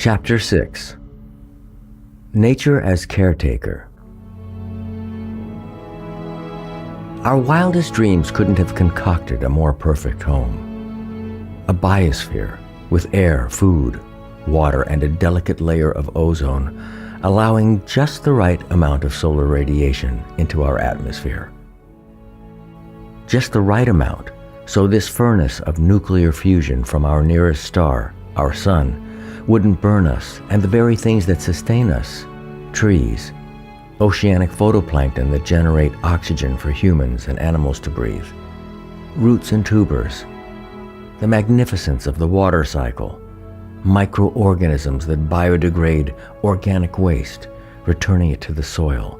Chapter 6. Nature as Caretaker. Our wildest dreams couldn't have concocted a more perfect home. A biosphere with air, food, water, and a delicate layer of ozone, allowing just the right amount of solar radiation into our atmosphere. Just the right amount, so this furnace of nuclear fusion from our nearest star, our sun, wouldn't burn us and the very things that sustain us, trees, oceanic phytoplankton that generate oxygen for humans and animals to breathe, roots and tubers, the magnificence of the water cycle, microorganisms that biodegrade organic waste, returning it to the soil.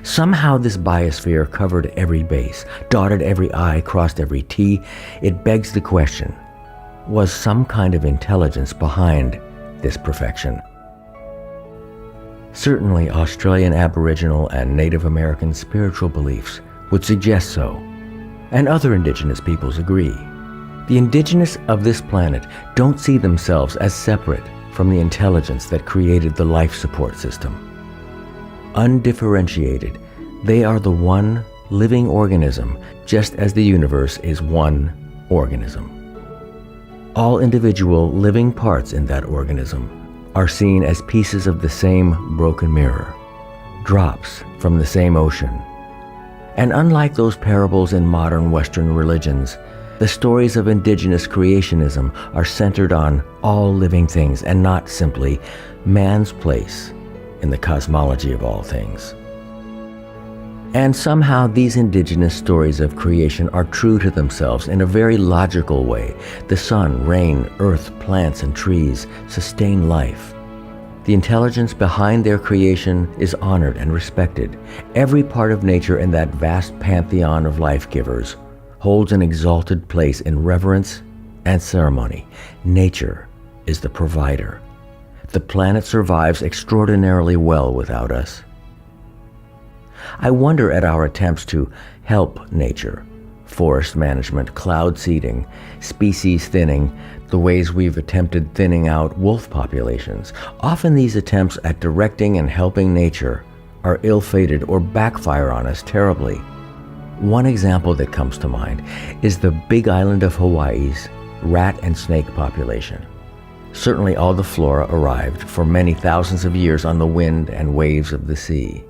Somehow this biosphere covered every base, dotted every I, crossed every T. It begs the question, was some kind of intelligence behind this perfection? Certainly Australian Aboriginal and Native American spiritual beliefs would suggest so, and other indigenous peoples agree. The indigenous of this planet don't see themselves as separate from the intelligence that created the life support system. Undifferentiated, they are the one living organism, just as the universe is one organism. All individual living parts in that organism are seen as pieces of the same broken mirror, drops from the same ocean. And unlike those parables in modern Western religions, the stories of indigenous creationism are centered on all living things and not simply man's place in the cosmology of all things. And somehow these indigenous stories of creation are true to themselves in a very logical way. The sun, rain, earth, plants, and trees sustain life. The intelligence behind their creation is honored and respected. Every part of nature in that vast pantheon of life givers holds an exalted place in reverence and ceremony. Nature is the provider. The planet survives extraordinarily well without us. I wonder at our attempts to help nature, forest management, cloud seeding, species thinning, the ways we've attempted thinning out wolf populations. Often these attempts at directing and helping nature are ill-fated or backfire on us terribly. One example that comes to mind is the Big Island of Hawaii's rat and snake population. Certainly all the flora arrived for many thousands of years on the wind and waves of the sea.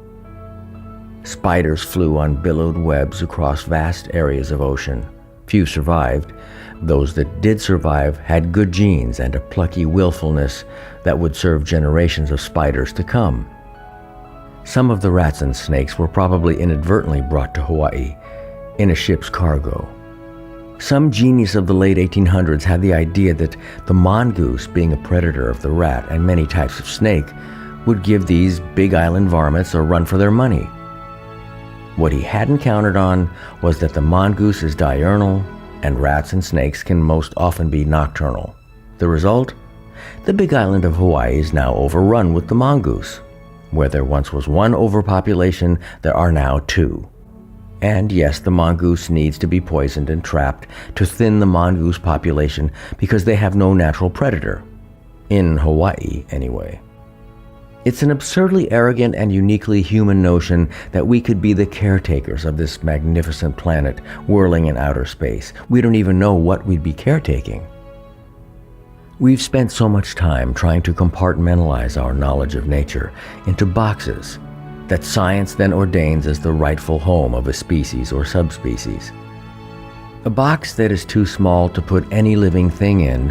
Spiders flew on billowed webs across vast areas of ocean. Few survived. Those that did survive had good genes and a plucky willfulness that would serve generations of spiders to come. Some of the rats and snakes were probably inadvertently brought to Hawaii in a ship's cargo. Some genius of the late 1800s had the idea that the mongoose, being a predator of the rat and many types of snake, would give these big island varmints a run for their money. What he hadn't counted on was that the mongoose is diurnal and rats and snakes can most often be nocturnal. The result? The Big Island of Hawaii is now overrun with the mongoose. Where there once was one overpopulation, there are now two. And yes, the mongoose needs to be poisoned and trapped to thin the mongoose population because they have no natural predator. In Hawaii, anyway. It's an absurdly arrogant and uniquely human notion that we could be the caretakers of this magnificent planet whirling in outer space. We don't even know what we'd be caretaking. We've spent so much time trying to compartmentalize our knowledge of nature into boxes that science then ordains as the rightful home of a species or subspecies. A box that is too small to put any living thing in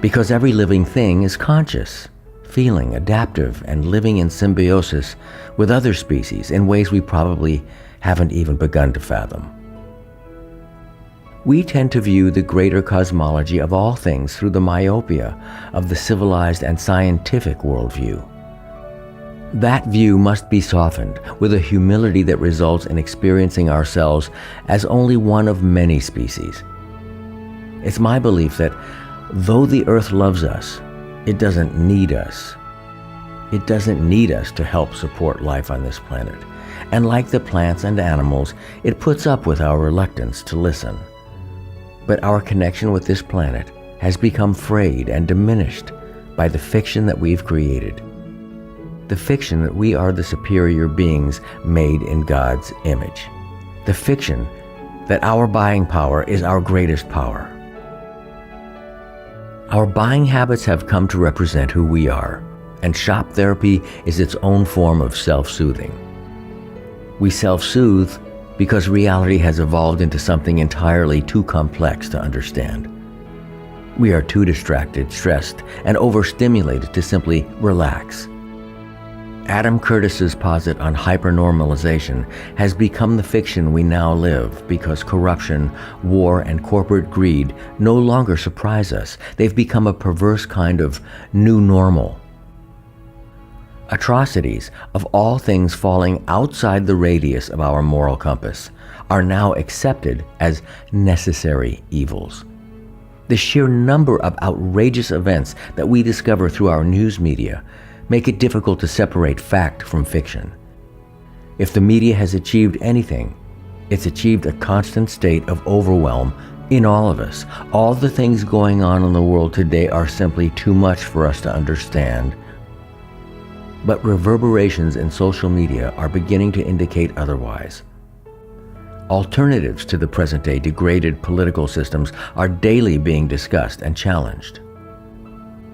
because every living thing is conscious, feeling, adaptive, and living in symbiosis with other species in ways we probably haven't even begun to fathom. We tend to view the greater cosmology of all things through the myopia of the civilized and scientific worldview. That view must be softened with a humility that results in experiencing ourselves as only one of many species. It's my belief that though the earth loves us, it doesn't need us. It doesn't need us to help support life on this planet. And like the plants and animals, it puts up with our reluctance to listen. But our connection with this planet has become frayed and diminished by the fiction that we've created. The fiction that we are the superior beings made in God's image. The fiction that our buying power is our greatest power. Our buying habits have come to represent who we are, and shop therapy is its own form of self-soothing. We self-soothe because reality has evolved into something entirely too complex to understand. We are too distracted, stressed, and overstimulated to simply relax. Adam Curtis's posit on hypernormalization has become the fiction we now live because corruption, war, and corporate greed no longer surprise us. They've become a perverse kind of new normal. Atrocities, of all things falling outside the radius of our moral compass, are now accepted as necessary evils. The sheer number of outrageous events that we discover through our news media make it difficult to separate fact from fiction. If the media has achieved anything, it's achieved a constant state of overwhelm in all of us. All the things going on in the world today are simply too much for us to understand. But reverberations in social media are beginning to indicate otherwise. Alternatives to the present-day degraded political systems are daily being discussed and challenged.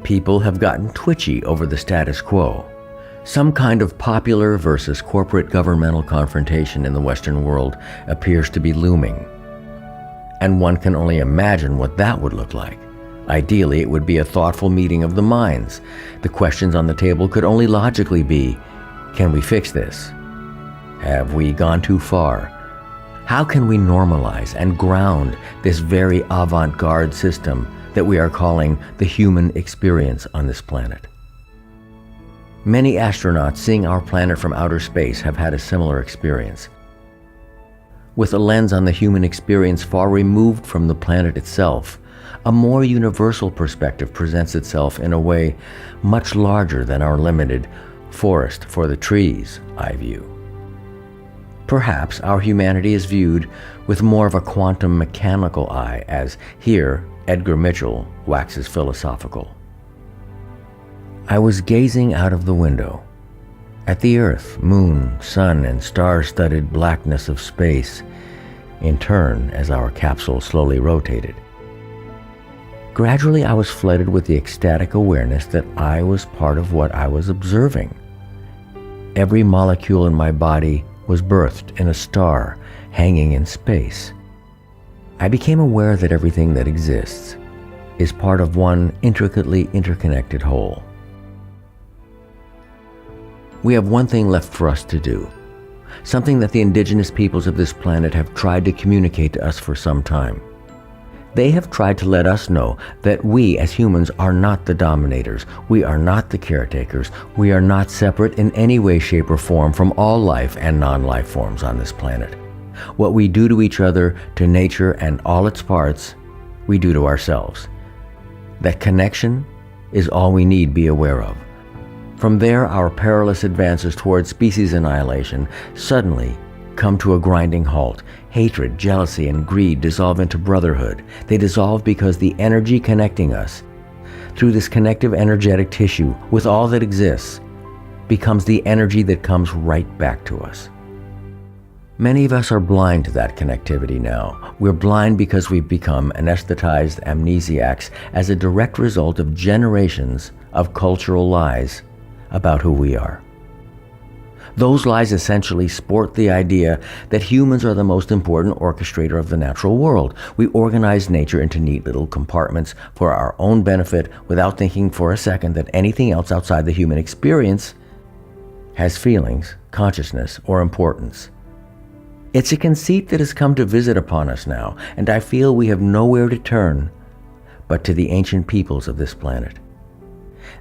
People have gotten twitchy over the status quo. Some kind of popular versus corporate governmental confrontation in the Western world appears to be looming. And one can only imagine what that would look like. Ideally, it would be a thoughtful meeting of the minds. The questions on the table could only logically be, can we fix this? Have we gone too far? How can we normalize and ground this very avant-garde system that we are calling the human experience on this planet? Many astronauts seeing our planet from outer space have had a similar experience. With a lens on the human experience far removed from the planet itself, a more universal perspective presents itself in a way much larger than our limited forest for the trees eye view. Perhaps our humanity is viewed with more of a quantum mechanical eye, as here Edgar Mitchell waxes philosophical. I was gazing out of the window at the earth, moon, sun, and star-studded blackness of space in turn as our capsule slowly rotated. Gradually I was flooded with the ecstatic awareness that I was part of what I was observing. Every molecule in my body was birthed in a star hanging in space. I became aware that everything that exists is part of one intricately interconnected whole. We have one thing left for us to do, something that the indigenous peoples of this planet have tried to communicate to us for some time. They have tried to let us know that we as humans are not the dominators, we are not the caretakers, we are not separate in any way, shape, or form from all life and non-life forms on this planet. What we do to each other, to nature and all its parts, we do to ourselves. That connection is all we need be aware of. From there, our perilous advances toward species annihilation suddenly come to a grinding halt. Hatred, jealousy, and greed dissolve into brotherhood. They dissolve because the energy connecting us through this connective energetic tissue with all that exists becomes the energy that comes right back to us. Many of us are blind to that connectivity now. We're blind because we've become anesthetized amnesiacs as a direct result of generations of cultural lies about who we are. Those lies essentially sport the idea that humans are the most important orchestrator of the natural world. We organize nature into neat little compartments for our own benefit without thinking for a second that anything else outside the human experience has feelings, consciousness, or importance. It's a conceit that has come to visit upon us now, and I feel we have nowhere to turn but to the ancient peoples of this planet.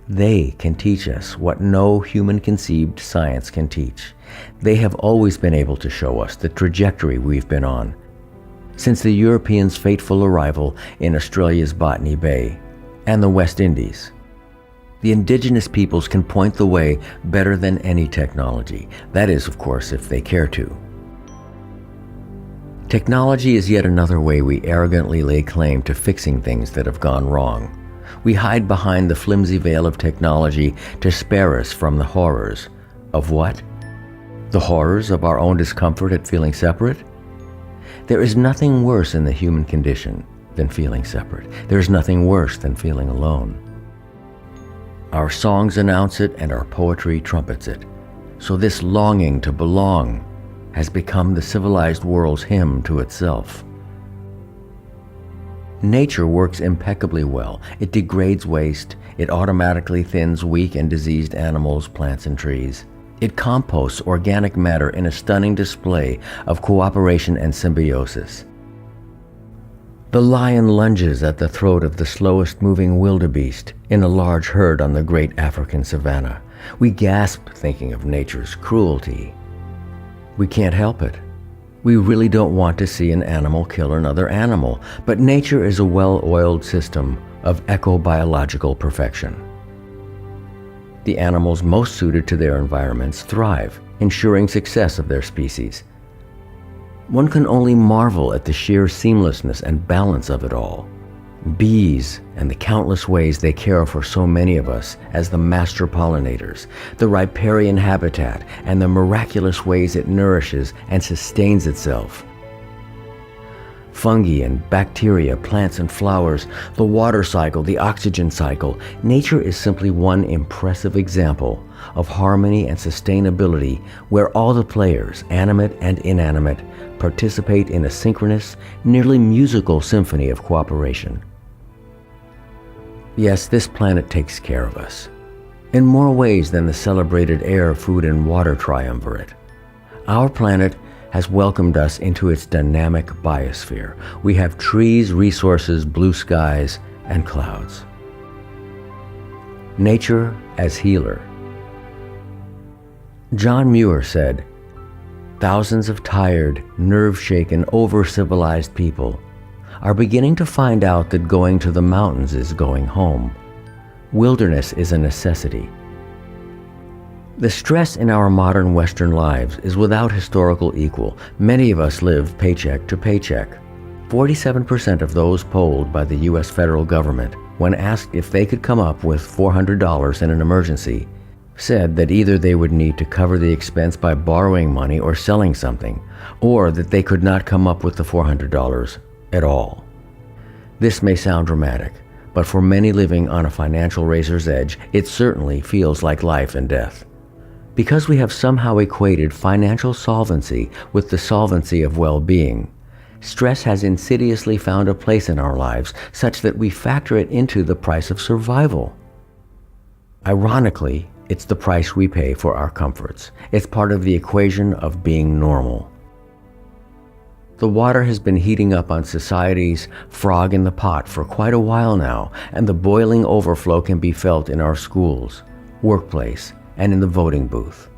They can teach us what no human-conceived science can teach. They have always been able to show us the trajectory we've been on since the Europeans' fateful arrival in Australia's Botany Bay and the West Indies. The indigenous peoples can point the way better than any technology. That is, of course, if they care to. Technology is yet another way we arrogantly lay claim to fixing things that have gone wrong. We hide behind the flimsy veil of technology to spare us from the horrors. Of what? The horrors of our own discomfort at feeling separate? There is nothing worse in the human condition than feeling separate. There is nothing worse than feeling alone. Our songs announce it and our poetry trumpets it. So this longing to belong has become the civilized world's hymn to itself. Nature works impeccably well. It degrades waste. It automatically thins weak and diseased animals, plants, and trees. It composts organic matter in a stunning display of cooperation and symbiosis. The lion lunges at the throat of the slowest moving wildebeest in a large herd on the great African savanna. We gasp thinking of nature's cruelty. We can't help it. We really don't want to see an animal kill another animal, but nature is a well-oiled system of eco-biological perfection. The animals most suited to their environments thrive, ensuring success of their species. One can only marvel at the sheer seamlessness and balance of it all. Bees and the countless ways they care for so many of us as the master pollinators, the riparian habitat, and the miraculous ways it nourishes and sustains itself. Fungi and bacteria, plants and flowers, the water cycle, the oxygen cycle. Nature is simply one impressive example of harmony and sustainability where all the players, animate and inanimate, participate in a synchronous, nearly musical symphony of cooperation. Yes, this planet takes care of us, in more ways than the celebrated air, food, and water triumvirate. Our planet has welcomed us into its dynamic biosphere. We have trees, resources, blue skies, and clouds. Nature as healer. John Muir said, "Thousands of tired, nerve-shaken, over-civilized people are beginning to find out that going to the mountains is going home. Wilderness is a necessity." The stress in our modern Western lives is without historical equal. Many of us live paycheck to paycheck. 47% of those polled by the U.S. federal government, when asked if they could come up with $400 in an emergency, said that either they would need to cover the expense by borrowing money or selling something, or that they could not come up with the $400 at all. This may sound dramatic, but for many living on a financial razor's edge, it certainly feels like life and death. Because we have somehow equated financial solvency with the solvency of well-being, stress has insidiously found a place in our lives such that we factor it into the price of survival. Ironically, it's the price we pay for our comforts. It's part of the equation of being normal. The water has been heating up on society's frog in the pot for quite a while now, and the boiling overflow can be felt in our schools, workplace, and in the voting booth.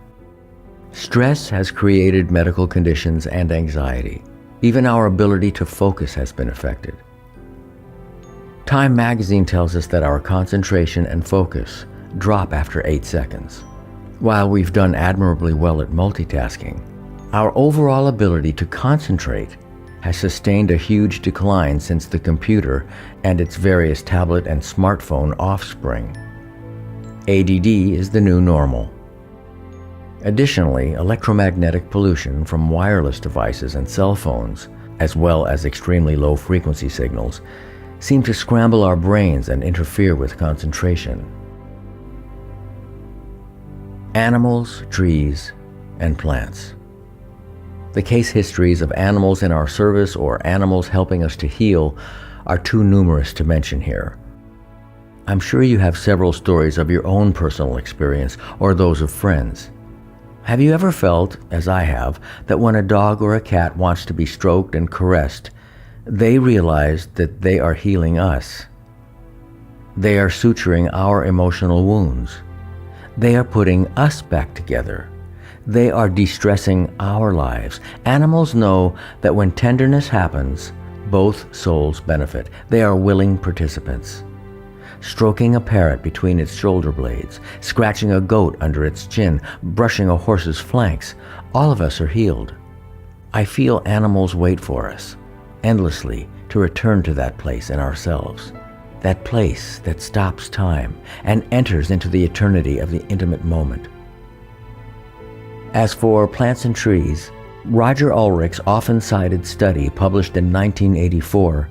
Stress has created medical conditions and anxiety. Even our ability to focus has been affected. Time magazine tells us that our concentration and focus drop after 8 seconds. While we've done admirably well at multitasking, our overall ability to concentrate has sustained a huge decline since the computer and its various tablet and smartphone offspring. ADD is the new normal. Additionally, electromagnetic pollution from wireless devices and cell phones, as well as extremely low frequency signals, seem to scramble our brains and interfere with concentration. Animals, trees, and plants. The case histories of animals in our service or animals helping us to heal are too numerous to mention here. I'm sure you have several stories of your own personal experience or those of friends. Have you ever felt, as I have, that when a dog or a cat wants to be stroked and caressed, they realize that they are healing us? They are suturing our emotional wounds. They are putting us back together. They are de-stressing our lives. Animals know that when tenderness happens, both souls benefit. They are willing participants. Stroking a parrot between its shoulder blades, scratching a goat under its chin, brushing a horse's flanks, all of us are healed. I feel animals wait for us, endlessly, to return to that place in ourselves. that place that stops time and enters into the eternity of the intimate moment. As for plants and trees, Roger Ulrich's often-cited study, published in 1984,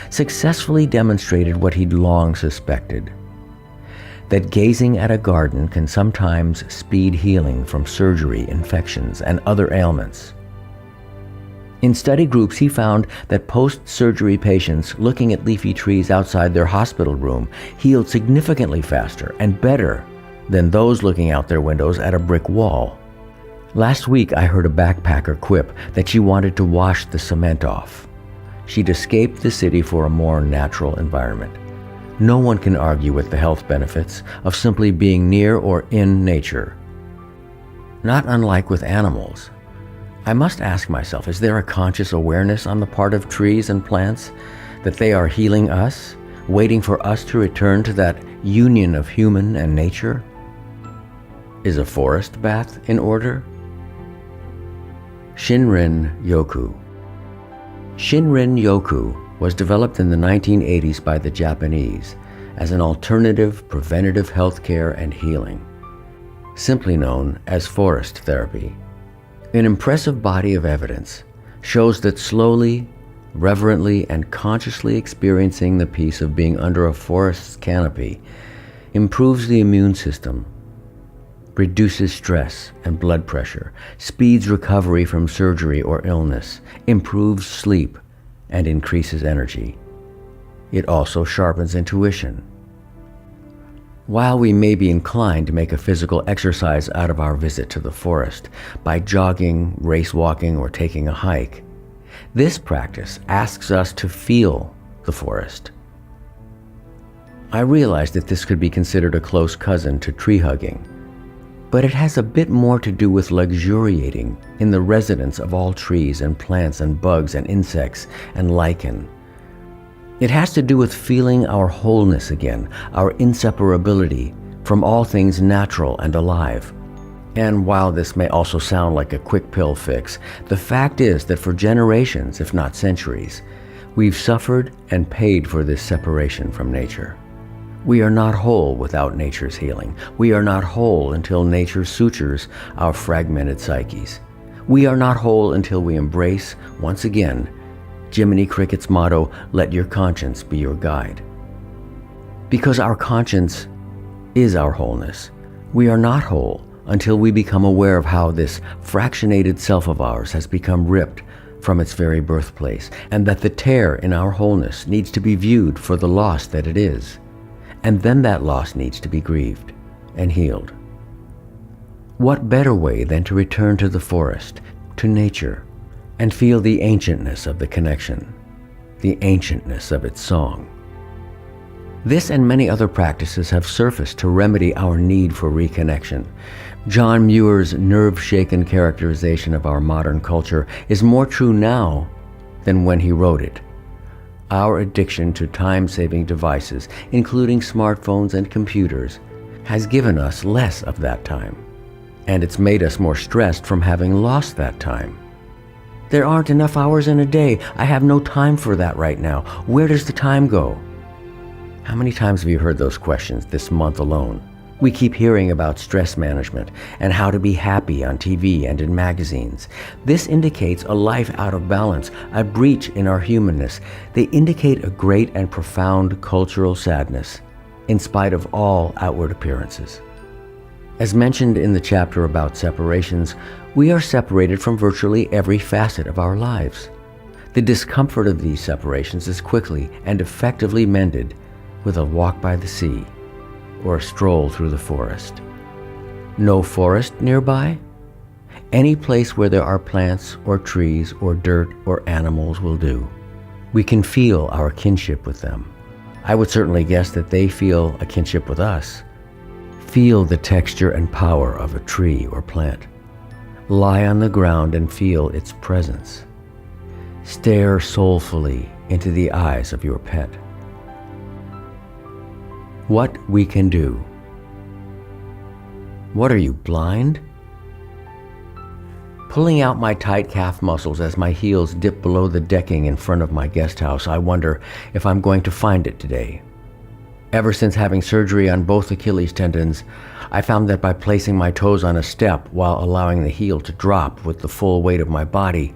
successfully demonstrated what he'd long suspected: that gazing at a garden can sometimes speed healing from surgery, infections, and other ailments. In study groups, he found that post-surgery patients looking at leafy trees outside their hospital room healed significantly faster and better than those looking out their windows at a brick wall. Last week, I heard a backpacker quip that she wanted to wash the cement off. She'd escaped the city for a more natural environment. No one can argue with the health benefits of simply being near or in nature. Not unlike with animals, I must ask myself, is there a conscious awareness on the part of trees and plants that they are healing us, waiting for us to return to that union of human and nature? Is a forest bath in order? Shinrin yoku. Shinrin yoku was developed in the 1980s by the Japanese as an alternative preventative health care and healing, simply known as forest therapy. An impressive body of evidence shows that slowly, reverently, and consciously experiencing the peace of being under a forest's canopy improves the immune system, reduces stress and blood pressure, speeds recovery from surgery or illness, improves sleep, and increases energy. It also sharpens intuition. While we may be inclined to make a physical exercise out of our visit to the forest by jogging, race walking, or taking a hike, this practice asks us to feel the forest. I realize that this could be considered a close cousin to tree hugging, but it has a bit more to do with luxuriating in the residence of all trees and plants and bugs and insects and lichen. It has to do with feeling our wholeness again, our inseparability from all things natural and alive. And while this may also sound like a quick pill fix, the fact is that for generations, if not centuries, we've suffered and paid for this separation from nature. We are not whole without nature's healing. We are not whole until nature sutures our fragmented psyches. We are not whole until we embrace, once again, Jiminy Cricket's motto, "Let your conscience be your guide." Because our conscience is our wholeness. We are not whole until we become aware of how this fractionated self of ours has become ripped from its very birthplace, and that the tear in our wholeness needs to be viewed for the loss that it is. And then that loss needs to be grieved and healed. What better way than to return to the forest, to nature, and feel the ancientness of the connection, the ancientness of its song. This and many other practices have surfaced to remedy our need for reconnection. John Muir's nerve-shaken characterization of our modern culture is more true now than when he wrote it. Our addiction to time-saving devices, including smartphones and computers, has given us less of that time, and it's made us more stressed from having lost that time. There aren't enough hours in a day. I have no time for that right now. Where does the time go? How many times have you heard those questions this month alone? We keep hearing about stress management and how to be happy on TV and in magazines. This indicates a life out of balance, a breach in our humanness. They indicate a great and profound cultural sadness, in spite of all outward appearances. As mentioned in the chapter about separations, we are separated from virtually every facet of our lives. The discomfort of these separations is quickly and effectively mended with a walk by the sea or a stroll through the forest. No forest nearby? Any place where there are plants or trees or dirt or animals will do. We can feel our kinship with them. I would certainly guess that they feel a kinship with us. Feel the texture and power of a tree or plant. Lie on the ground and feel its presence. Stare soulfully into the eyes of your pet. What we can do. What are you, blind? Pulling out my tight calf muscles as my heels dip below the decking in front of my guest house, I wonder if I'm going to find it today. Ever since having surgery on both Achilles tendons, I found that by placing my toes on a step while allowing the heel to drop with the full weight of my body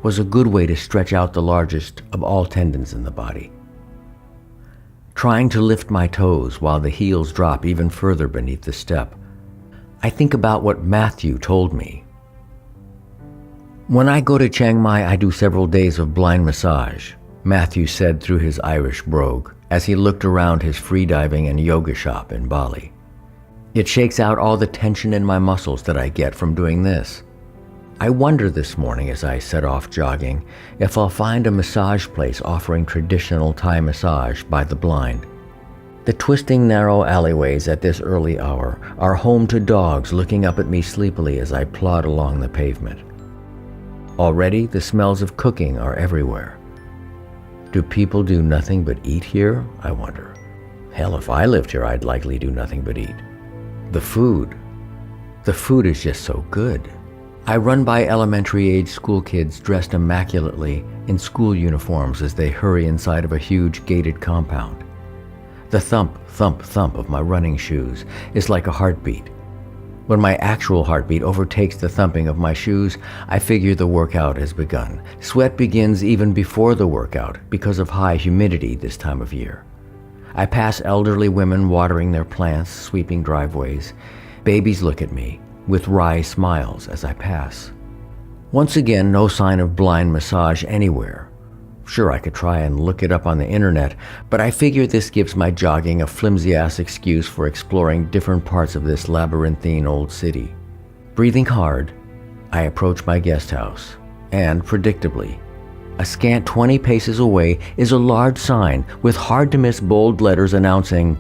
was a good way to stretch out the largest of all tendons in the body. Trying to lift my toes while the heels drop even further beneath the step, I think about what Matthew told me. When I go to Chiang Mai, I do several days of blind massage, Matthew said through his Irish brogue as he looked around his freediving and yoga shop in Bali. It shakes out all the tension in my muscles that I get from doing this. I wonder this morning as I set off jogging if I'll find a massage place offering traditional Thai massage by the blind. The twisting narrow alleyways at this early hour are home to dogs looking up at me sleepily as I plod along the pavement. Already the smells of cooking are everywhere. Do people do nothing but eat here, I wonder? Hell, if I lived here, I'd likely do nothing but eat. The food is just so good. I run by elementary-age school kids dressed immaculately in school uniforms as they hurry inside of a huge gated compound. The thump, thump, thump of my running shoes is like a heartbeat. When my actual heartbeat overtakes the thumping of my shoes, I figure the workout has begun. Sweat begins even before the workout because of high humidity this time of year. I pass elderly women watering their plants, sweeping driveways. Babies look at me with wry smiles as I pass. Once again, no sign of blind massage anywhere. Sure, I could try and look it up on the internet, but I figure this gives my jogging a flimsy-ass excuse for exploring different parts of this labyrinthine old city. Breathing hard, I approach my guest house, and predictably, a scant 20 paces away is a large sign with hard-to-miss bold letters announcing,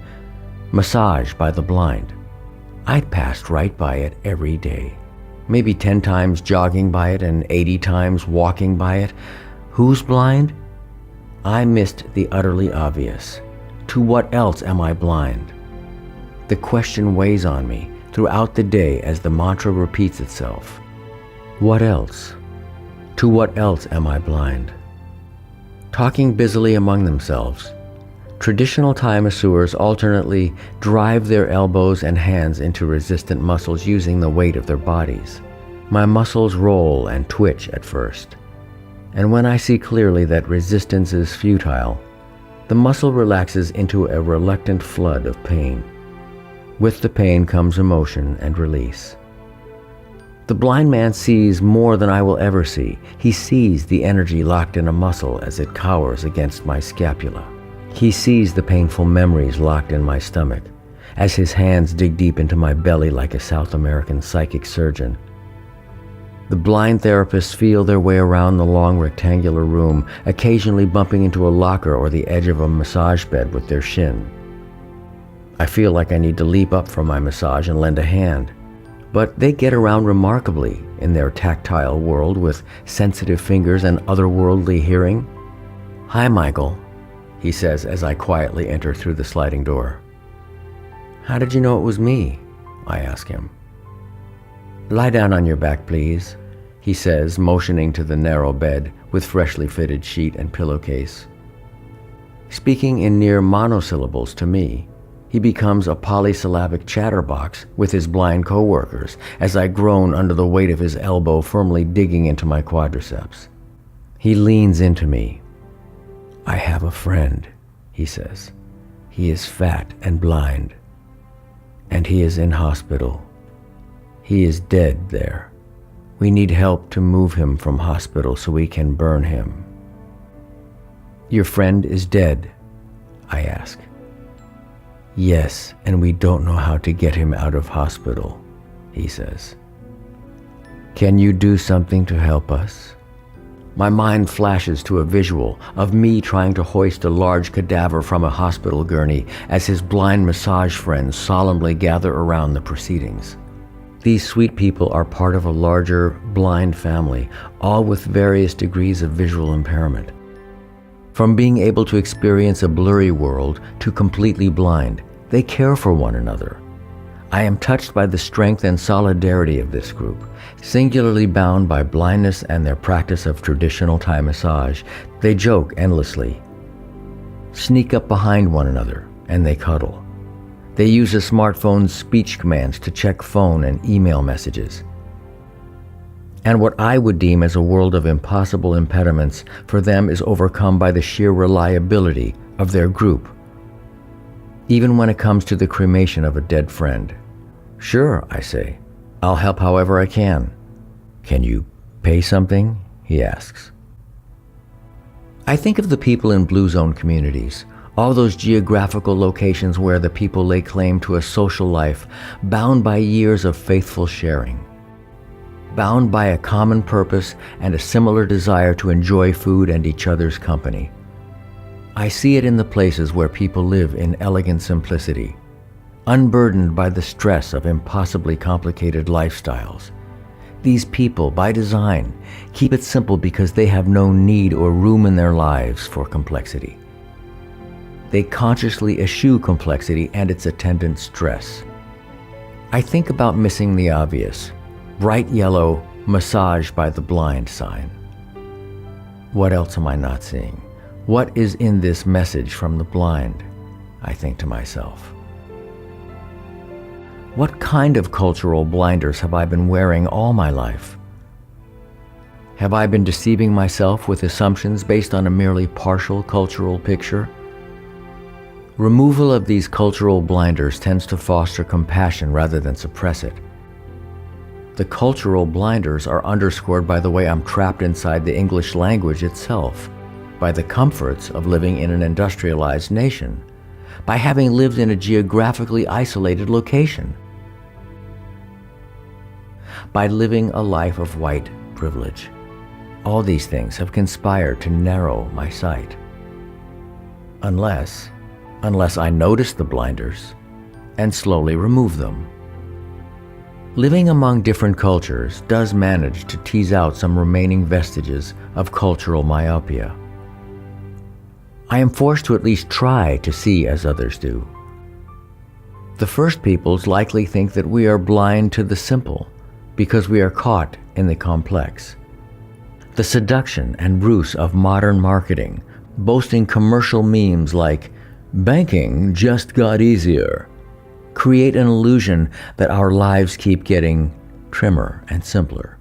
"Massage by the Blind." I'd passed right by it every day, maybe 10 times jogging by it and 80 times walking by it. Who's blind? I missed the utterly obvious. To what else am I blind? The question weighs on me throughout the day as the mantra repeats itself. What else? To what else am I blind? Talking busily among themselves, traditional Thai masseurs alternately drive their elbows and hands into resistant muscles using the weight of their bodies. My muscles roll and twitch at first, and when I see clearly that resistance is futile, the muscle relaxes into a reluctant flood of pain. With the pain comes emotion and release. The blind man sees more than I will ever see. He sees the energy locked in a muscle as it cowers against my scapula. He sees the painful memories locked in my stomach as his hands dig deep into my belly like a South American psychic surgeon. The blind therapists feel their way around the long rectangular room, occasionally bumping into a locker or the edge of a massage bed with their shin. I feel like I need to leap up from my massage and lend a hand, but they get around remarkably in their tactile world with sensitive fingers and otherworldly hearing. "Hi, Michael," he says as I quietly enter through the sliding door. "How did you know it was me?" I ask him. "Lie down on your back, please," he says, motioning to the narrow bed with freshly fitted sheet and pillowcase. Speaking in near monosyllables to me, he becomes a polysyllabic chatterbox with his blind co-workers as I groan under the weight of his elbow firmly digging into my quadriceps. He leans into me. "I have a friend," he says. "He is fat and blind, and he is in hospital. He is dead there. We need help to move him from hospital so we can burn him." "Your friend is dead?" I ask. "Yes, and we don't know how to get him out of hospital," he says. "Can you do something to help us?" My mind flashes to a visual of me trying to hoist a large cadaver from a hospital gurney as his blind massage friends solemnly gather around the proceedings. These sweet people are part of a larger, blind family, all with various degrees of visual impairment. From being able to experience a blurry world to completely blind, they care for one another. I am touched by the strength and solidarity of this group. Singularly bound by blindness and their practice of traditional Thai massage, they joke endlessly, sneak up behind one another, and they cuddle. They use a smartphone's speech commands to check phone and email messages. And what I would deem as a world of impossible impediments for them is overcome by the sheer reliability of their group. Even when it comes to the cremation of a dead friend. Sure, I say. I'll help however I can. Can you pay something? He asks. I think of the people in blue zone communities, all those geographical locations where the people lay claim to a social life bound by years of faithful sharing. Bound by a common purpose and a similar desire to enjoy food and each other's company. I see it in the places where people live in elegant simplicity, unburdened by the stress of impossibly complicated lifestyles. These people, by design, keep it simple because they have no need or room in their lives for complexity. They consciously eschew complexity and its attendant stress. I think about missing the obvious, bright yellow, massaged by the blind sign. What else am I not seeing? What is in this message from the blind? I think to myself. What kind of cultural blinders have I been wearing all my life? Have I been deceiving myself with assumptions based on a merely partial cultural picture? Removal of these cultural blinders tends to foster compassion rather than suppress it. The cultural blinders are underscored by the way I'm trapped inside the English language itself, by the comforts of living in an industrialized nation, by having lived in a geographically isolated location, by living a life of white privilege. All these things have conspired to narrow my sight. Unless I notice the blinders and slowly remove them. Living among different cultures does manage to tease out some remaining vestiges of cultural myopia. I am forced to at least try to see as others do. The first peoples likely think that we are blind to the simple because we are caught in the complex. The seduction and ruse of modern marketing, boasting commercial memes like, "Banking just got easier," create an illusion that our lives keep getting trimmer and simpler.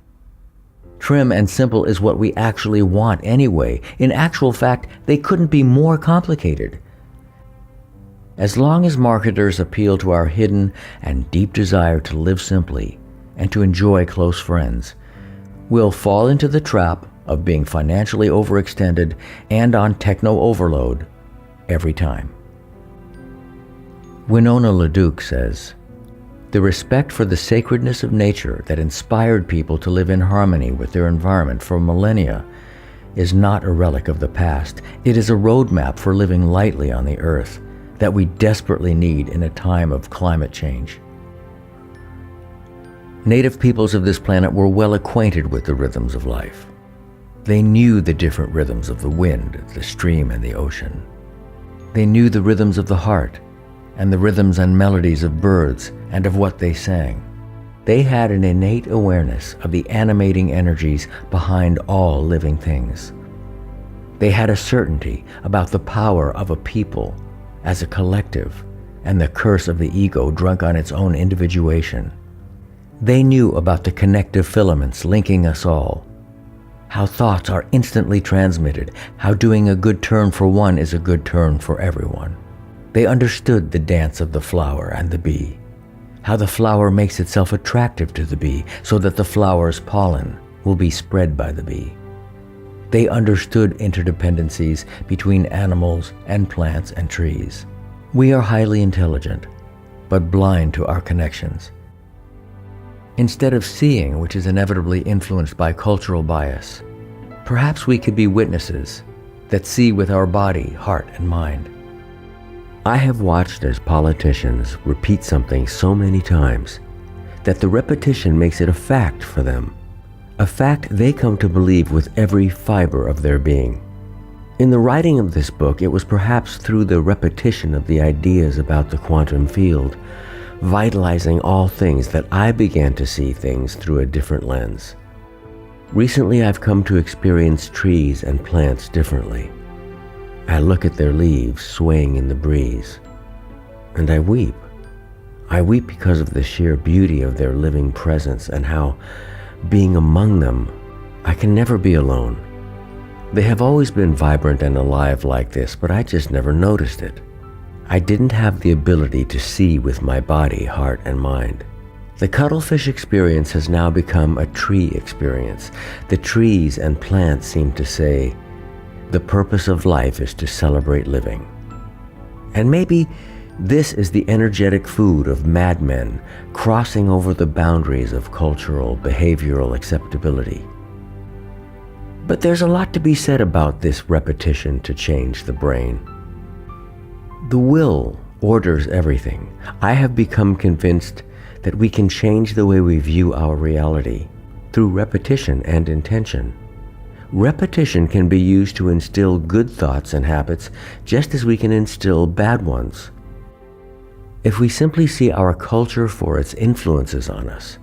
Trim and simple is what we actually want anyway. In actual fact, they couldn't be more complicated. As long as marketers appeal to our hidden and deep desire to live simply and to enjoy close friends, we'll fall into the trap of being financially overextended and on techno overload every time. Winona LaDuke says, "The respect for the sacredness of nature that inspired people to live in harmony with their environment for millennia is not a relic of the past. It is a roadmap for living lightly on the earth that we desperately need in a time of climate change." Native peoples of this planet were well acquainted with the rhythms of life. They knew the different rhythms of the wind, the stream, and the ocean. They knew the rhythms of the heart, and the rhythms and melodies of birds and of what they sang. They had an innate awareness of the animating energies behind all living things. They had a certainty about the power of a people as a collective and the curse of the ego drunk on its own individuation. They knew about the connective filaments linking us all, how thoughts are instantly transmitted, how doing a good turn for one is a good turn for everyone. They understood the dance of the flower and the bee, how the flower makes itself attractive to the bee so that the flower's pollen will be spread by the bee. They understood interdependencies between animals and plants and trees. We are highly intelligent, but blind to our connections. Instead of seeing, which is inevitably influenced by cultural bias, perhaps we could be witnesses that see with our body, heart, and mind. I have watched as politicians repeat something so many times that the repetition makes it a fact for them, a fact they come to believe with every fiber of their being. In the writing of this book, it was perhaps through the repetition of the ideas about the quantum field, vitalizing all things, that I began to see things through a different lens. Recently, I've come to experience trees and plants differently. I look at their leaves swaying in the breeze, and I weep. I weep because of the sheer beauty of their living presence and how, being among them, I can never be alone. They have always been vibrant and alive like this, but I just never noticed it. I didn't have the ability to see with my body, heart, and mind. The cuttlefish experience has now become a tree experience. The trees and plants seem to say, the purpose of life is to celebrate living. And maybe this is the energetic food of madmen crossing over the boundaries of cultural, behavioral acceptability. But there's a lot to be said about this repetition to change the brain. The will orders everything. I have become convinced that we can change the way we view our reality through repetition and intention. Repetition can be used to instill good thoughts and habits just as we can instill bad ones. If we simply see our culture for its influences on us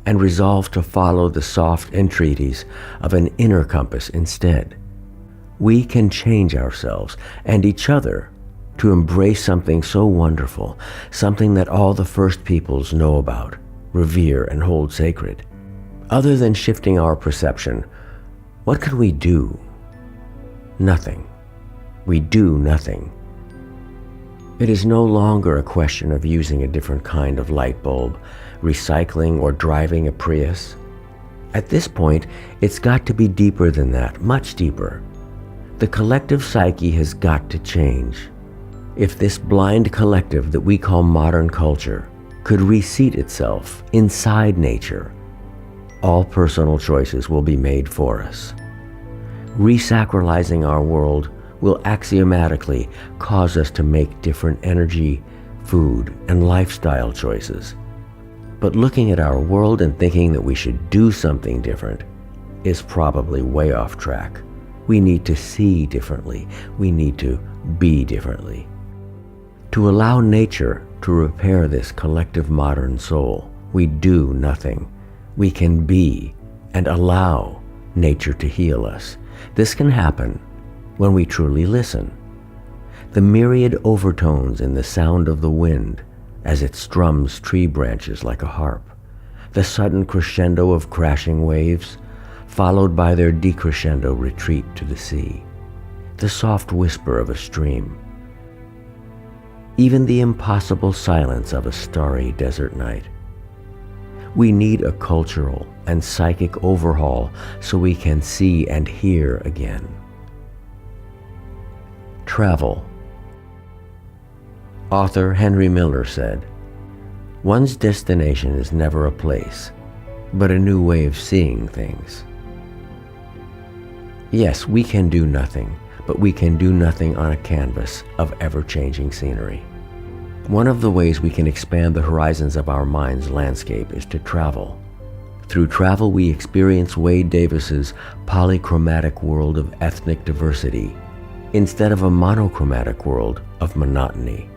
and resolve to follow the soft entreaties of an inner compass instead, we can change ourselves and each other to embrace something so wonderful, something that all the first peoples know about, revere, and hold sacred. Other than shifting our perception, what can we do? Nothing. We do nothing. It is no longer a question of using a different kind of light bulb, recycling, or driving a Prius. At this point, it's got to be deeper than that, much deeper. The collective psyche has got to change. If this blind collective that we call modern culture could reseat itself inside nature, all personal choices will be made for us. Resacralizing our world will axiomatically cause us to make different energy, food, and lifestyle choices. But looking at our world and thinking that we should do something different is probably way off track. We need to see differently. We need to be differently. To allow nature to repair this collective modern soul, we do nothing. We can be and allow nature to heal us. This can happen when we truly listen. The myriad overtones in the sound of the wind as it strums tree branches like a harp, the sudden crescendo of crashing waves, followed by their decrescendo retreat to the sea, the soft whisper of a stream, even the impossible silence of a starry desert night. We need a cultural and psychic overhaul so we can see and hear again. Travel. Author Henry Miller said, "One's destination is never a place, but a new way of seeing things." Yes, we can do nothing, but we can do nothing on a canvas of ever-changing scenery. One of the ways we can expand the horizons of our mind's landscape is to travel. Through travel, we experience Wade Davis's polychromatic world of ethnic diversity instead of a monochromatic world of monotony.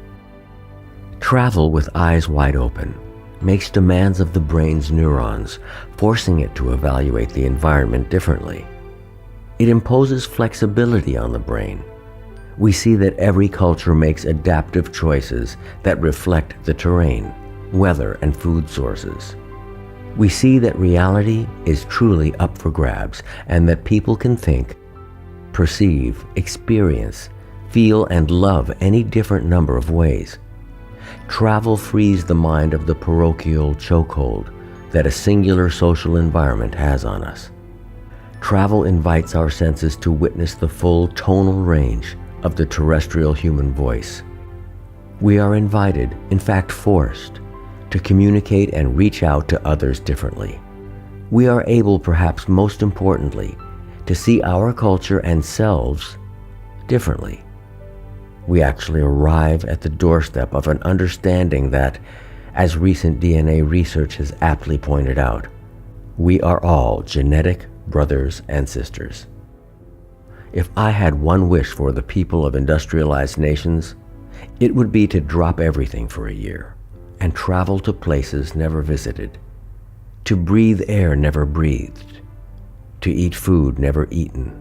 Travel with eyes wide open makes demands of the brain's neurons, forcing it to evaluate the environment differently. It imposes flexibility on the brain. We see that every culture makes adaptive choices that reflect the terrain, weather, and food sources. We see that reality is truly up for grabs and that people can think, perceive, experience, feel, and love any different number of ways. Travel frees the mind of the parochial chokehold that a singular social environment has on us. Travel invites our senses to witness the full tonal range of the terrestrial human voice. We are invited, in fact forced, to communicate and reach out to others differently. We are able, perhaps most importantly, to see our culture and selves differently. We actually arrive at the doorstep of an understanding that, as recent DNA research has aptly pointed out, we are all genetic brothers and sisters. If I had one wish for the people of industrialized nations, it would be to drop everything for a year and travel to places never visited, to breathe air never breathed, to eat food never eaten,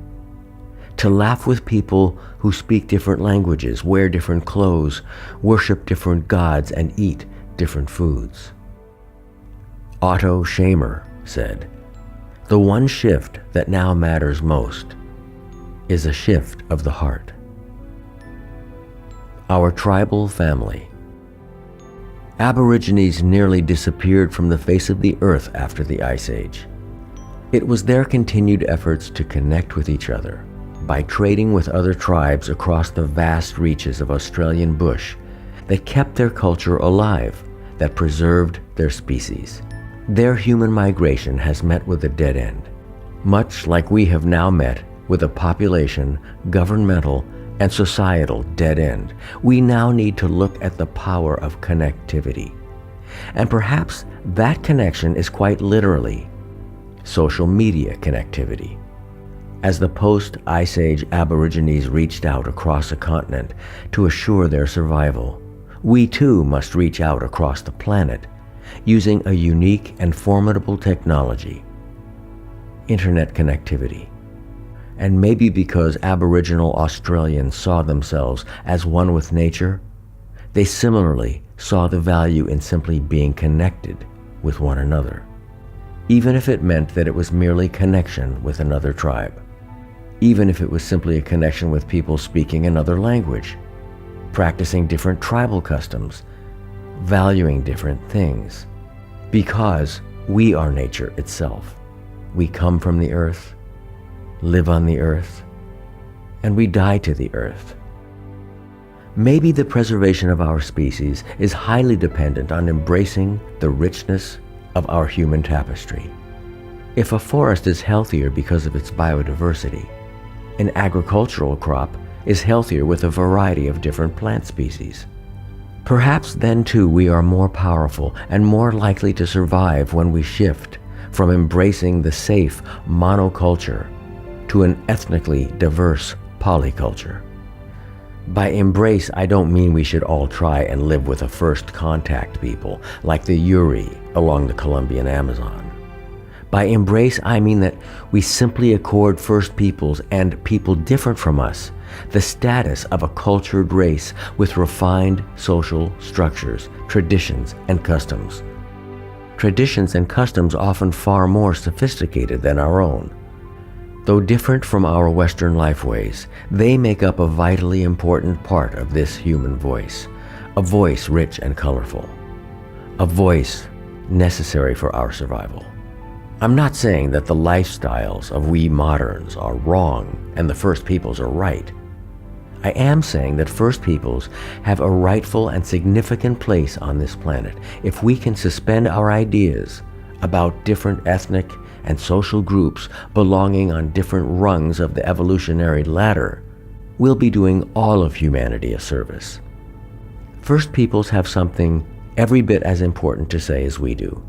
to laugh with people who speak different languages, wear different clothes, worship different gods, and eat different foods. Otto Scharmer said, "The one shift that now matters most is a shift of the heart." Our tribal family. Aborigines nearly disappeared from the face of the earth after the Ice Age. It was their continued efforts to connect with each other by trading with other tribes across the vast reaches of Australian bush that kept their culture alive, that preserved their species. Their human migration has met with a dead end, much like we have now met with a population, governmental, and societal dead end. We now need to look at the power of connectivity. And perhaps that connection is quite literally social media connectivity. As the post-Ice Age Aborigines reached out across a continent to assure their survival, we too must reach out across the planet using a unique and formidable technology, internet connectivity. And maybe because Aboriginal Australians saw themselves as one with nature, they similarly saw the value in simply being connected with one another, even if it meant that it was merely connection with another tribe, even if it was simply a connection with people speaking another language, practicing different tribal customs, valuing different things. Because we are nature itself. We come from the earth, live on the earth, and we die to the earth. Maybe the preservation of our species is highly dependent on embracing the richness of our human tapestry. If a forest is healthier because of its biodiversity, an agricultural crop is healthier with a variety of different plant species. Perhaps then too we are more powerful and more likely to survive when we shift from embracing the safe monoculture to an ethnically diverse polyculture. By embrace, I don't mean we should all try and live with a first contact people like the Yuri along the Colombian Amazon. By embrace, I mean that we simply accord First Peoples and people different from us the status of a cultured race with refined social structures, traditions, and customs. Traditions and customs often far more sophisticated than our own. Though different from our Western lifeways, they make up a vitally important part of this human voice, a voice rich and colorful, a voice necessary for our survival. I'm not saying that the lifestyles of we moderns are wrong and the First Peoples are right. I am saying that First Peoples have a rightful and significant place on this planet if we can suspend our ideas about different ethnic and social groups belonging on different rungs of the evolutionary ladder. We'll be doing all of humanity a service. First Peoples have something every bit as important to say as we do.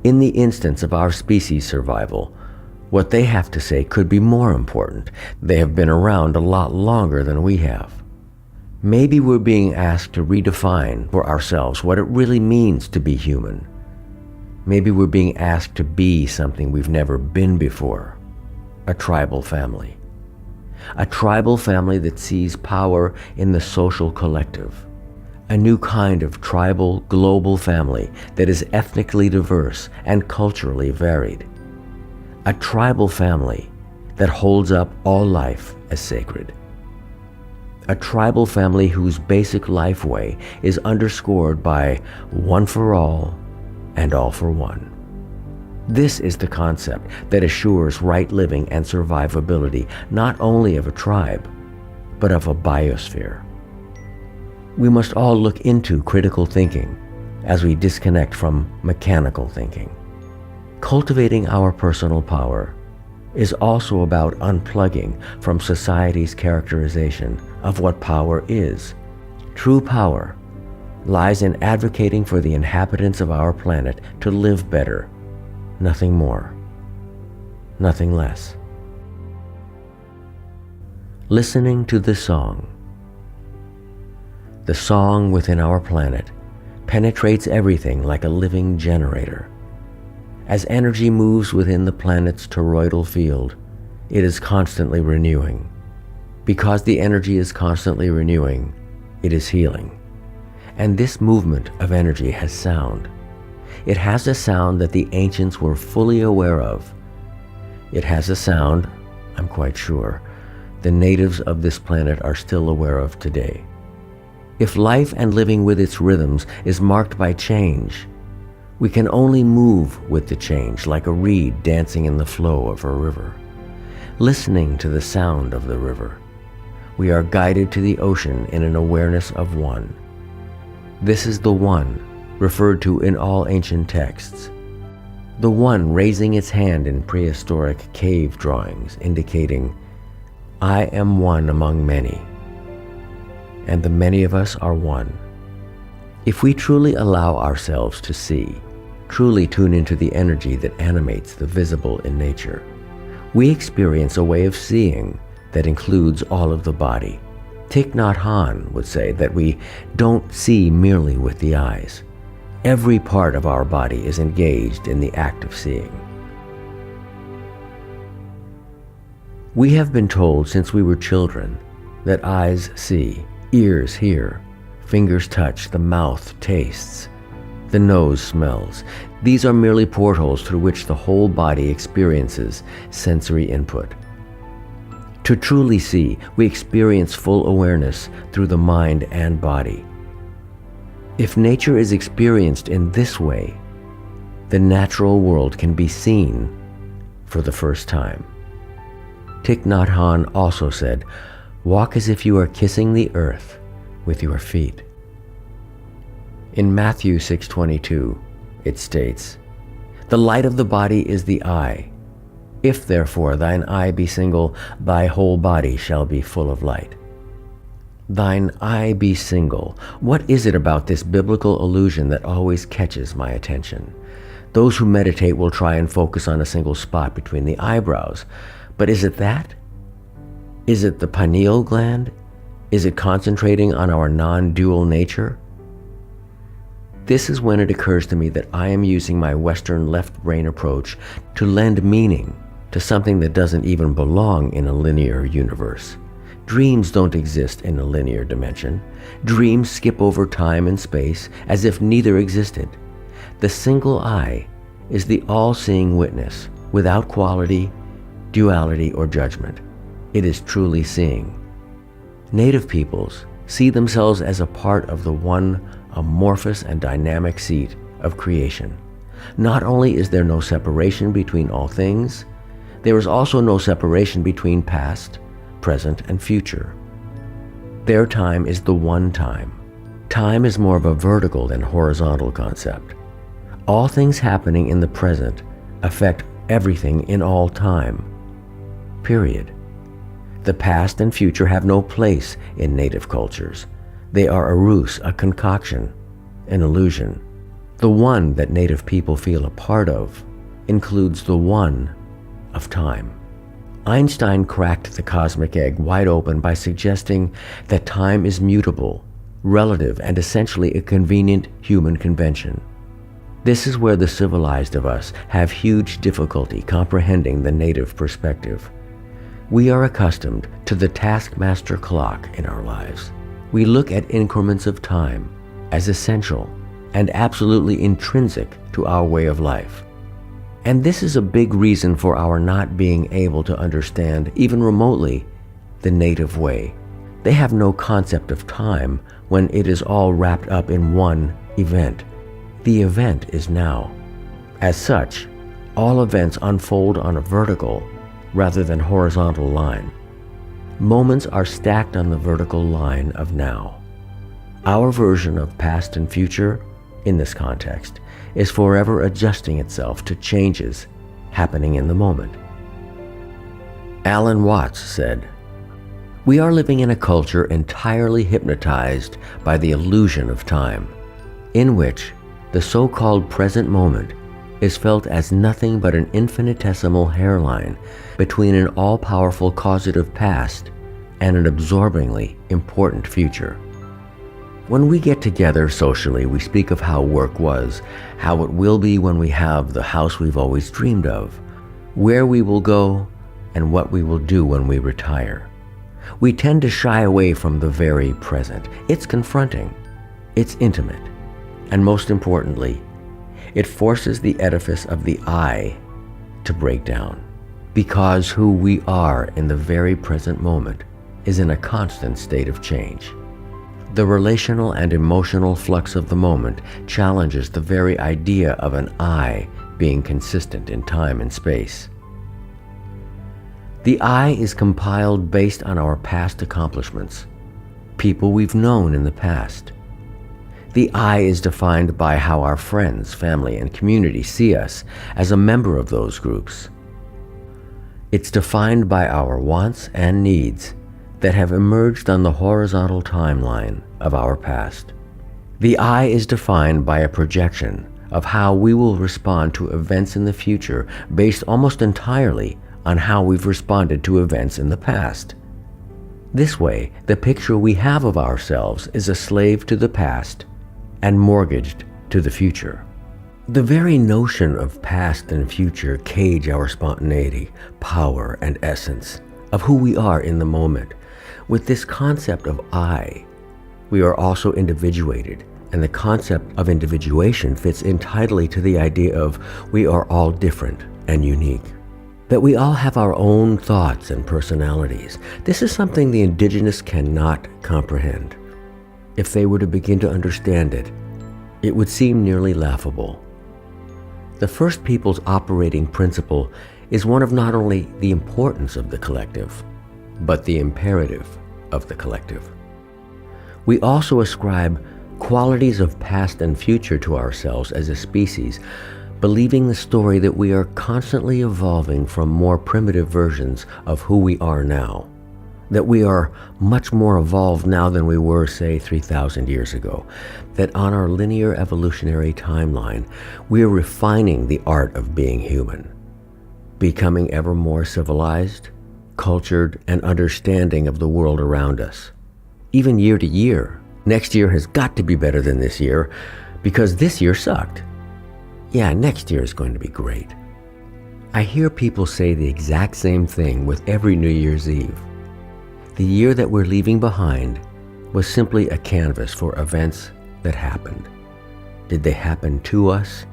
In the instance of our species' survival, what they have to say could be more important. They have been around a lot longer than we have. Maybe we're being asked to redefine for ourselves what it really means to be human. Maybe we're being asked to be something we've never been before, a tribal family. A tribal family that sees power in the social collective. A new kind of tribal, global family that is ethnically diverse and culturally varied. A tribal family that holds up all life as sacred. A tribal family whose basic life way is underscored by one for all and all for one. This is the concept that assures right living and survivability not only of a tribe, but of a biosphere. We must all look into critical thinking as we disconnect from mechanical thinking. Cultivating our personal power is also about unplugging from society's characterization of what power is. True power lies in advocating for the inhabitants of our planet to live better, nothing more, nothing less. Listening to the song. The song within our planet penetrates everything like a living generator. As energy moves within the planet's toroidal field, it is constantly renewing, Because the energy is constantly renewing, it is healing. And this movement of energy has sound. It has a sound that the ancients were fully aware of. It has a sound, I'm quite sure, the natives of this planet are still aware of today. If life and living with its rhythms is marked by change, we can only move with the change like a reed dancing in the flow of a river, listening to the sound of the river. We are guided to the ocean in an awareness of one. This is the one referred to in all ancient texts. The one raising its hand in prehistoric cave drawings indicating, I am one among many, and the many of us are one. If we truly allow ourselves to see, truly tune into the energy that animates the visible in nature, we experience a way of seeing that includes all of the body. Thich Nhat Hanh would say that we don't see merely with the eyes. Every part of our body is engaged in the act of seeing. We have been told since we were children that eyes see, ears hear, fingers touch, the mouth tastes, the nose smells. These are merely portals through which the whole body experiences sensory input. To truly see, we experience full awareness through the mind and body. If nature is experienced in this way, the natural world can be seen for the first time. Thich Nhat Hanh also said, walk as if you are kissing the earth with your feet. In Matthew 6:22, it states, the light of the body is the eye. If therefore thine eye be single, thy whole body shall be full of light. Thine eye be single. What is it about this biblical allusion that always catches my attention? Those who meditate will try and focus on a single spot between the eyebrows. But is it that? Is it the pineal gland? Is it concentrating on our non-dual nature? This is when it occurs to me that I am using my Western left brain approach to lend meaning to something that doesn't even belong in a linear universe. Dreams don't exist in a linear dimension. Dreams skip over time and space as if neither existed. The single eye is the all-seeing witness without quality, duality, or judgment. It is truly seeing. Native peoples see themselves as a part of the one amorphous and dynamic seat of creation. Not only is there no separation between all things, there is also no separation between past, present, and future. Their time is the one time. Time is more of a vertical than horizontal concept. All things happening in the present affect everything in all time. Period. The past and future have no place in native cultures. They are a ruse, a concoction, an illusion. The one that native people feel a part of includes the one of time. Einstein cracked the cosmic egg wide open by suggesting that time is mutable, relative, and essentially a convenient human convention. This is where the civilized of us have huge difficulty comprehending the native perspective. We are accustomed to the taskmaster clock in our lives. We look at increments of time as essential and absolutely intrinsic to our way of life. And this is a big reason for our not being able to understand, even remotely, the native way. They have no concept of time when it is all wrapped up in one event. The event is now. As such, all events unfold on a vertical rather than horizontal line. Moments are stacked on the vertical line of now. Our version of past and future, in this context, is forever adjusting itself to changes happening in the moment. Alan Watts said, "We are living in a culture entirely hypnotized by the illusion of time, in which the so-called present moment is felt as nothing but an infinitesimal hairline between an all-powerful causative past and an absorbingly important future. When we get together socially, we speak of how work was, how it will be when we have the house we've always dreamed of, where we will go, and what we will do when we retire. We tend to shy away from the very present. It's confronting, it's intimate, and most importantly, it forces the edifice of the I to break down. Because who we are in the very present moment is in a constant state of change. The relational and emotional flux of the moment challenges the very idea of an I being consistent in time and space. The I is compiled based on our past accomplishments, people we've known in the past. The I is defined by how our friends, family, and community see us as a member of those groups. It's defined by our wants and needs that have emerged on the horizontal timeline of our past. The I is defined by a projection of how we will respond to events in the future based almost entirely on how we've responded to events in the past. This way, the picture we have of ourselves is a slave to the past and mortgaged to the future. The very notion of past and future cage our spontaneity, power, and essence of who we are in the moment. With this concept of I, we are also individuated, and the concept of individuation fits entirely to the idea of we are all different and unique. That we all have our own thoughts and personalities. This is something the indigenous cannot comprehend. If they were to begin to understand it, it would seem nearly laughable. The First Peoples' operating principle is one of not only the importance of the collective, but the imperative of the collective. We also ascribe qualities of past and future to ourselves as a species, believing the story that we are constantly evolving from more primitive versions of who we are now, that we are much more evolved now than we were, say, 3,000 years ago, that on our linear evolutionary timeline, we are refining the art of being human, becoming ever more civilized, cultured, and understanding of the world around us. Even year to year, next year has got to be better than this year, because this year sucked. Yeah, next year is going to be great. I hear people say the exact same thing with every New Year's Eve. The year that we're leaving behind was simply a canvas for events that happened. Did they happen to us?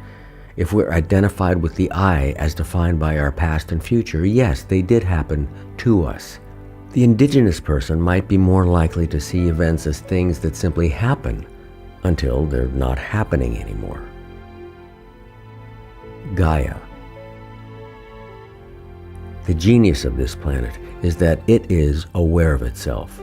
If we're identified with the I as defined by our past and future, yes, they did happen to us. The indigenous person might be more likely to see events as things that simply happen until they're not happening anymore. Gaia. The genius of this planet is that it is aware of itself.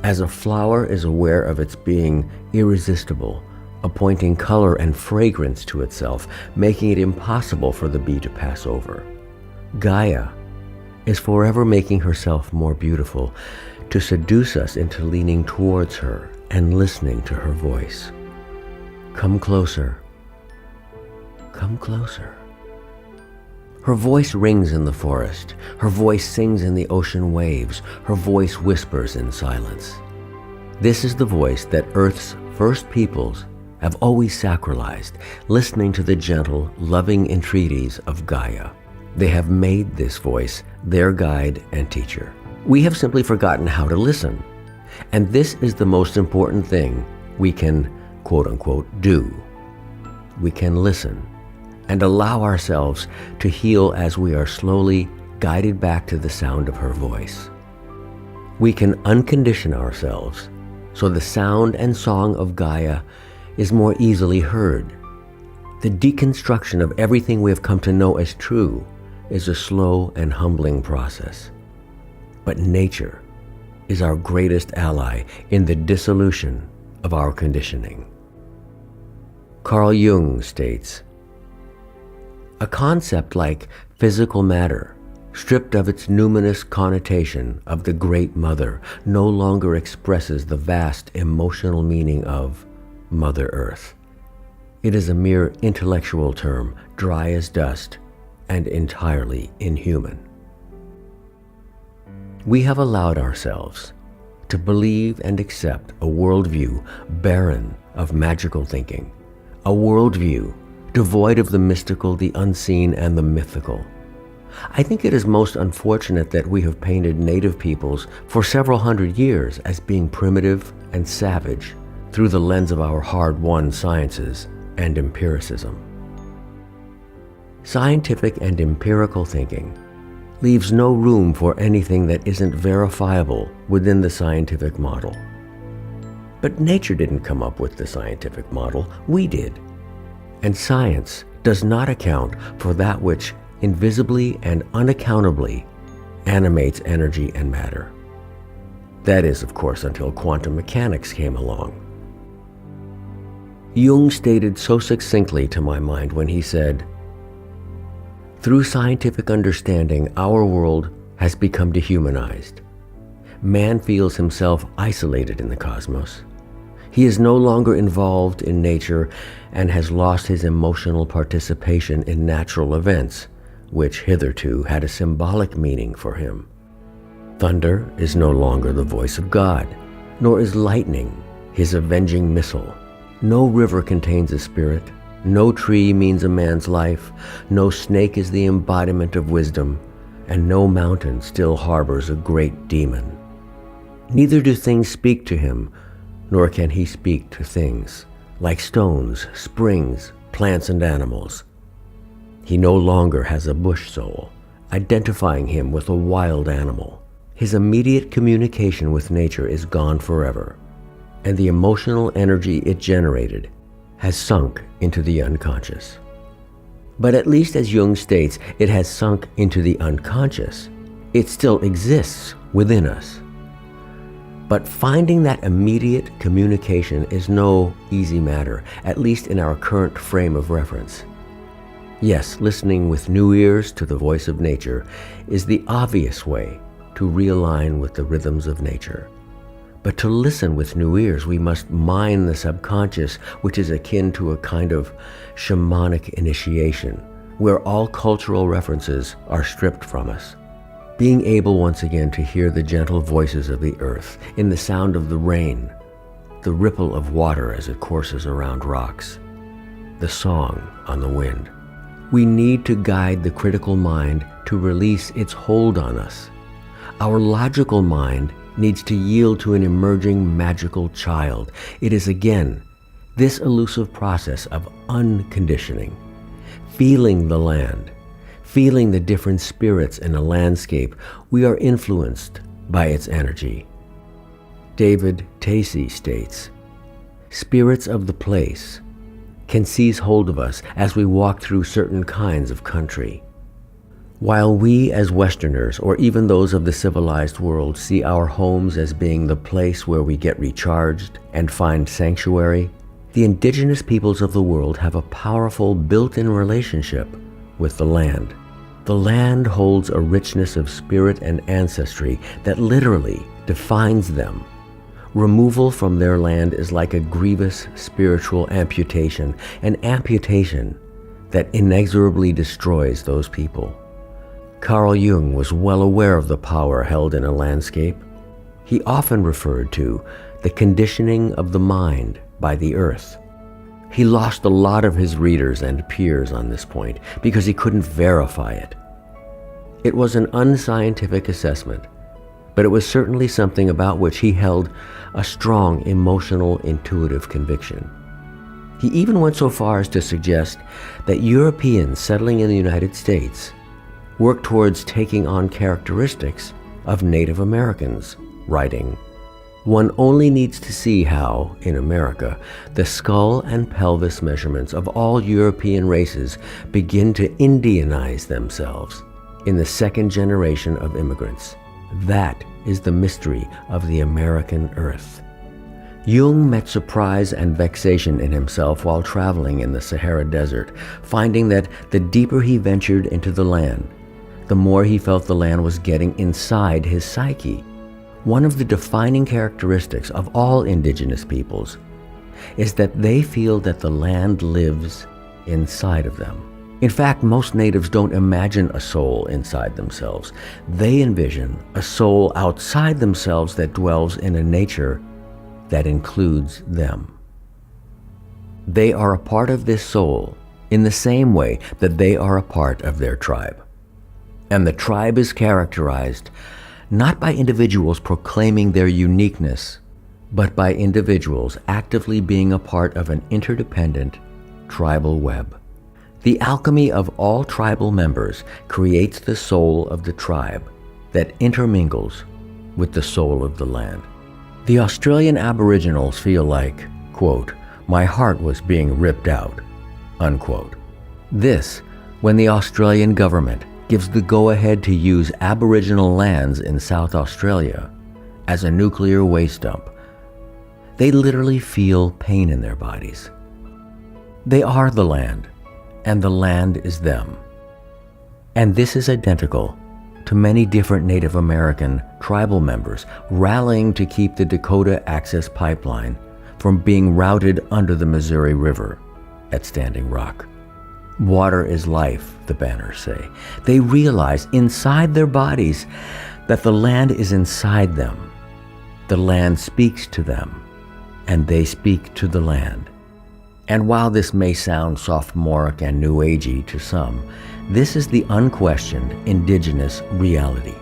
As a flower is aware of its being irresistible, appointing color and fragrance to itself, making it impossible for the bee to pass over. Gaia is forever making herself more beautiful to seduce us into leaning towards her and listening to her voice. Come closer. Come closer. Her voice rings in the forest. Her voice sings in the ocean waves. Her voice whispers in silence. This is the voice that Earth's first peoples have always sacralized, listening to the gentle, loving entreaties of Gaia. They have made this voice their guide and teacher. We have simply forgotten how to listen. And this is the most important thing we can, quote unquote, do. We can listen and allow ourselves to heal as we are slowly guided back to the sound of her voice. We can uncondition ourselves so the sound and song of Gaia is more easily heard. The deconstruction of everything we have come to know as true is a slow and humbling process. But nature is our greatest ally in the dissolution of our conditioning. Carl Jung states, "A concept like physical matter, stripped of its numinous connotation of the Great Mother, no longer expresses the vast emotional meaning of Mother Earth. It is a mere intellectual term, dry as dust, and entirely inhuman." We have allowed ourselves to believe and accept a worldview barren of magical thinking, a worldview devoid of the mystical, the unseen, and the mythical, I think it is most unfortunate that we have painted native peoples for several hundred years as being primitive and savage through the lens of our hard-won sciences and empiricism. Scientific and empirical thinking leaves no room for anything that isn't verifiable within the scientific model. But nature didn't come up with the scientific model, we did. And science does not account for that which invisibly and unaccountably animates energy and matter. That is, of course, until quantum mechanics came along. Jung stated so succinctly to my mind when he said, "Through scientific understanding, our world has become dehumanized. Man feels himself isolated in the cosmos. He is no longer involved in nature and has lost his emotional participation in natural events, which hitherto had a symbolic meaning for him. Thunder is no longer the voice of God, nor is lightning his avenging missile. No river contains a spirit, no tree means a man's life, no snake is the embodiment of wisdom, and no mountain still harbors a great demon. Neither do things speak to him, nor can he speak to things, like stones, springs, plants, and animals. He no longer has a bush soul, identifying him with a wild animal. His immediate communication with nature is gone forever, and the emotional energy it generated has sunk into the unconscious. But at least as Jung states, it has sunk into the unconscious. It still exists within us. But finding that immediate communication is no easy matter, at least in our current frame of reference. Yes, listening with new ears to the voice of nature is the obvious way to realign with the rhythms of nature. But to listen with new ears, we must mine the subconscious, which is akin to a kind of shamanic initiation, where all cultural references are stripped from us. Being able once again to hear the gentle voices of the earth in the sound of the rain, the ripple of water as it courses around rocks, the song on the wind. We need to guide the critical mind to release its hold on us. Our logical mind needs to yield to an emerging magical child. It is again this elusive process of unconditioning, feeling the land, feeling the different spirits in a landscape. We are influenced by its energy. David Tacey states, "Spirits of the place can seize hold of us as we walk through certain kinds of country. While we as Westerners, or even those of the civilized world, see our homes as being the place where we get recharged and find sanctuary, the indigenous peoples of the world have a powerful built-in relationship with the land. The land holds a richness of spirit and ancestry that literally defines them. Removal from their land is like a grievous spiritual amputation, an amputation that inexorably destroys those people." Carl Jung was well aware of the power held in a landscape. He often referred to the conditioning of the mind by the earth. He lost a lot of his readers and peers on this point because he couldn't verify it. It was an unscientific assessment, but it was certainly something about which he held a strong emotional, intuitive conviction. He even went so far as to suggest that Europeans settling in the United States worked towards taking on characteristics of Native Americans, writing, "One only needs to see how, in America, the skull and pelvis measurements of all European races begin to Indianize themselves in the second generation of immigrants. That is the mystery of the American earth." Jung met surprise and vexation in himself while traveling in the Sahara Desert, finding that the deeper he ventured into the land, the more he felt the land was getting inside his psyche. One of the defining characteristics of all indigenous peoples is that they feel that the land lives inside of them. In fact, most natives don't imagine a soul inside themselves. They envision a soul outside themselves that dwells in a nature that includes them. They are a part of this soul in the same way that they are a part of their tribe. And the tribe is characterized not by individuals proclaiming their uniqueness, but by individuals actively being a part of an interdependent tribal web. The alchemy of all tribal members creates the soul of the tribe that intermingles with the soul of the land. The Australian Aboriginals feel like, quote, "My heart was being ripped out," unquote. This, when the Australian government gives the go-ahead to use Aboriginal lands in South Australia as a nuclear waste dump. They literally feel pain in their bodies. They are the land, and the land is them. And this is identical to many different Native American tribal members rallying to keep the Dakota Access Pipeline from being routed under the Missouri River at Standing Rock. Water is life, the banners say. They realize inside their bodies that the land is inside them. The land speaks to them, and they speak to the land. And while this may sound sophomoric and new agey to some, this is the unquestioned indigenous reality.